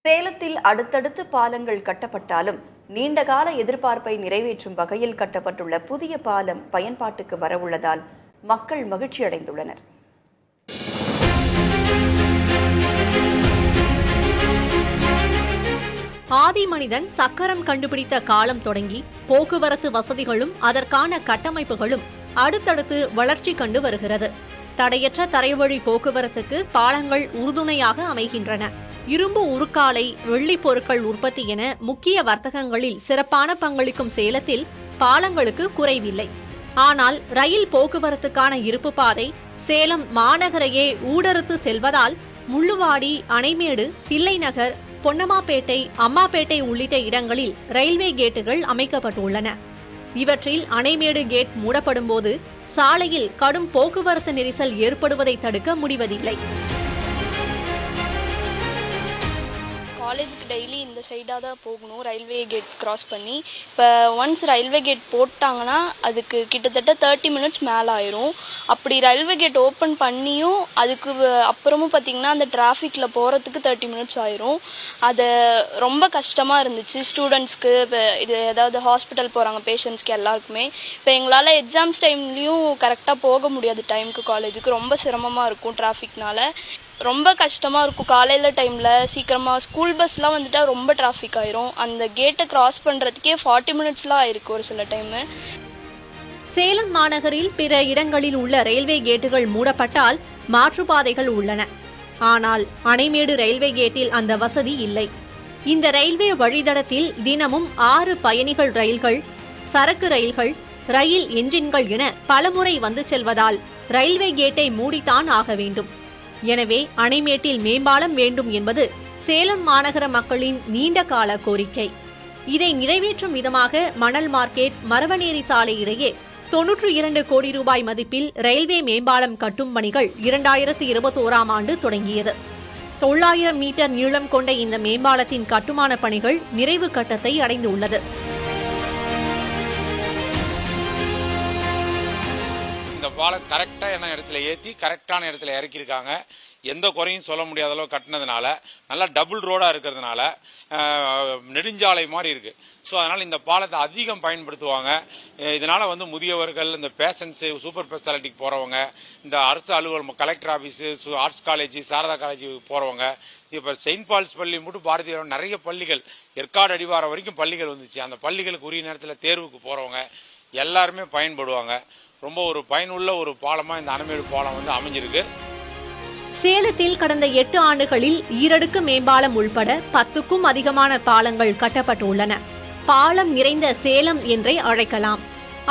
சேலத்தில் அடுத்தடுத்து பாலங்கள் கட்டப்பட்டாலும் நீண்டகால எதிர்பார்ப்பை நிறைவேற்றும் வகையில் கட்டப்பட்டுள்ள புதிய பாலம் பயன்பாட்டுக்கு வரவுள்ளதால் மக்கள் மகிழ்ச்சி அடைந்துள்ளனர். ஆதி மனிதன் சக்கரம் கண்டுபிடித்த காலம் தொடங்கி போக்குவரத்து வசதிகளும் அதற்கான கட்டமைப்புகளும் அடுத்தடுத்து வளர்ச்சி கண்டு வருகிறது. தடையற்ற தரைவழி போக்குவரத்துக்கு பாலங்கள் உறுதுணையாக அமைகின்றன. இரும்பு உருக்காலை, வெள்ளி பொருட்கள் உற்பத்தி என முக்கிய வர்த்தகங்களில் சிறப்பான பங்களிக்கும் சேலத்தில் பாலங்களுக்கு குறைவில்லை. ஆனால் ரயில் போக்குவரத்துக்கான இருப்பு பாதை சேலம் மாநகரையே ஊடறுத்து செல்வதால் முள்ளுவாடி, அணைமேடு, தில்லைநகர், பொன்னம்மாப்பேட்டை, அம்மாப்பேட்டை உள்ளிட்ட இடங்களில் ரயில்வே கேட்டுகள் அமைக்கப்பட்டுள்ளன. இவற்றில் அணைமேடு கேட் மூடப்படும் போது சாலையில் கடும் போக்குவரத்து நெரிசல் ஏற்படுவதை தடுக்க முடிவதில்லை. காலேஜுக்கு டெய்லி இந்த சைடாக தான் போகணும், ரயில்வே கேட் கிராஸ் பண்ணி. இப்போ ஒன்ஸ் ரயில்வே கேட் போட்டாங்கன்னா அதுக்கு கிட்டத்தட்ட 30 மினிட்ஸ் மேலே ஆயிரும். அப்படி ரயில்வே கேட் ஓப்பன் பண்ணியும் அதுக்கு அப்புறமும் பார்த்திங்கன்னா அந்த டிராஃபிக்கில் போகிறதுக்கு 30 மினிட்ஸ் ஆயிரும். அது ரொம்ப கஷ்டமாக இருந்துச்சு ஸ்டூடெண்ட்ஸ்க்கு. இப்போ இது ஏதாவது ஹாஸ்பிட்டல் போகிறாங்க பேஷண்ட்ஸ்க்கு எல்லாருக்குமே. இப்போ எங்களால் எக்ஸாம்ஸ் டைம்லேயும் கரெக்டாக போக முடியாது டைமுக்கு காலேஜுக்கு. ரொம்ப சிரமமாக இருக்கும் டிராஃபிக்னால. ரொம்ப கஷ்டமாக இருக்கும் காலையில் டைமில். சீக்கிரமாக ஸ்கூல் பஸ்லாம் வந்துட்டா ரொம்ப டிராஃபிக் ஆயிரும். அந்த கேட்டை கிராஸ் பண்ணுறதுக்கே 40 மினிட்ஸ்லாம் ஆயிருக்கு ஒரு சில டைமு. சேலம் மாநகரில் பிற இடங்களில் உள்ள ரயில்வே கேட்டுகள் மூடப்பட்டால் மாற்றுப்பாதைகள் உள்ளன. ஆனால் அணைமேடு ரயில்வே கேட்டில் அந்த வசதி இல்லை. இந்த ரயில்வே வழித்தடத்தில் தினமும் 6 பயணிகள் ரயில்கள், சரக்கு ரயில்கள், ரயில் என்ஜின்கள் என பலமுறை வந்து செல்வதால் ரயில்வே கேட்டை மூடித்தான் ஆக வேண்டும். எனவே அணைமேட்டில் மேம்பாலம் வேண்டும் என்பது சேலம் மாநகர மக்களின் நீண்ட கால கோரிக்கை. இதை நிறைவேற்றும் விதமாக மணல் மார்க்கெட், மரவநேரி சாலை இடையே 92 கோடி ரூபாய் மதிப்பில் ரயில்வே மேம்பாலம் கட்டும் பணிகள் 2021ஆம் ஆண்டு தொடங்கியது. 900 மீட்டர் நீளம் கொண்ட இந்த மேம்பாலத்தின் கட்டுமான பணிகள் நிறைவு கட்டத்தை அடைந்துள்ளது. பாலம் கரெக்டான இடத்துல ஏற்றி கரெக்டான இடத்துல இறக்கியிருக்காங்க. எந்த குறையும் சொல்ல முடியாத அளவு கட்டினதுனால, நல்லா டபுள் ரோடா இருக்கிறதுனால நெடுஞ்சாலை மாதிரி இருக்கு. ஸோ அதனால இந்த பாலத்தை அதிகம் பயன்படுத்துவாங்க. இதனால முதியவர்கள், இந்த பேஷண்ட்ஸ், சூப்பர் ஸ்பெஷாலிட்டிக்கு போறவங்க, இந்த அரசு அலுவலகம், collector office, arts college, Sarada college போறவங்க, இப்ப செயின்ட் பால்ஸ் பள்ளி மட்டும் பாரதிய நிறைய பள்ளிகள், ஏற்காடு அடிவாரம் வரைக்கும் பள்ளிகள் வந்துச்சு. அந்த பள்ளிகளுக்கு உரிய நேரத்தில் தேர்வுக்கு போறவங்க எல்லாருமே பயன்படுவாங்க. ரொம்ப ஒரு பயனுள்ள ஒரு பாலமா இந்த அணைமேடு பாலம் அமைஞ்சிருக்கு. சேலத்தில் கடந்த 8 ஆண்டுகளில் ஈரடுக்கு மேம்பாலம் உள்பட 10க்கும் அதிகமான பாலங்கள் கட்டப்பட்டுள்ளன. பாலம் நிறைந்த சேலம் என்றே அழைக்கலாம்.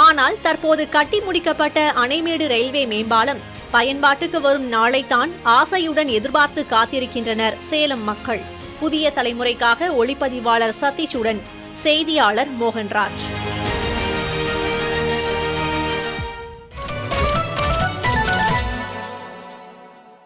ஆனால் தற்போது கட்டி முடிக்கப்பட்ட அணைமேடு ரயில்வே மேம்பாலம் பயன்பாட்டுக்கு வரும் நாளைத்தான் ஆசையுடன் எதிர்பார்த்து காத்திருக்கின்றனர் சேலம் மக்கள். புதிய தலைமுறைக்காக ஒளிப்பதிவாளர் சதீஷுடன் செய்தியாளர் மோகன்ராஜ்.